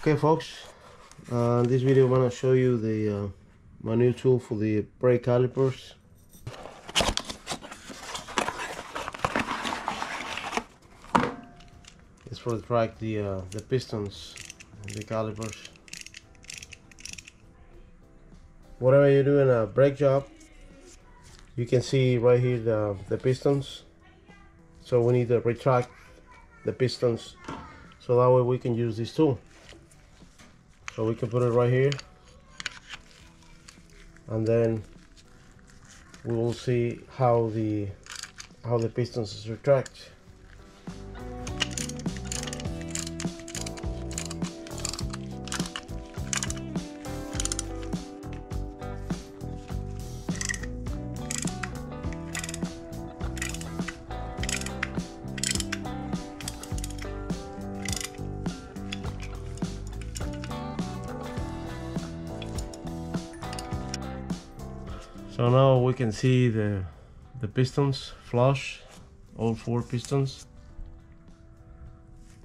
Okay folks, in this video I'm going to show you the my new tool for the brake calipers. It's for retract the pistons and the calipers. Whatever you do in a brake job, you can see right here the pistons. So we need to retract the pistons so that way we can use this tool. So we can put it right here, and then we will see how the pistons retract. So now we can see the pistons flush, all 4 pistons.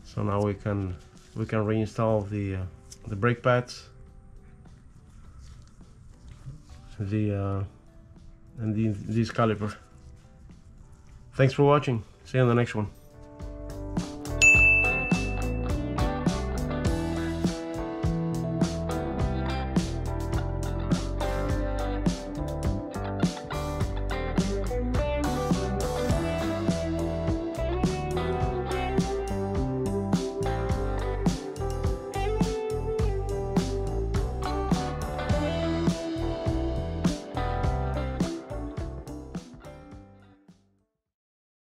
So now we can reinstall the brake pads, and this caliper. Thanks for watching. See you on the next one.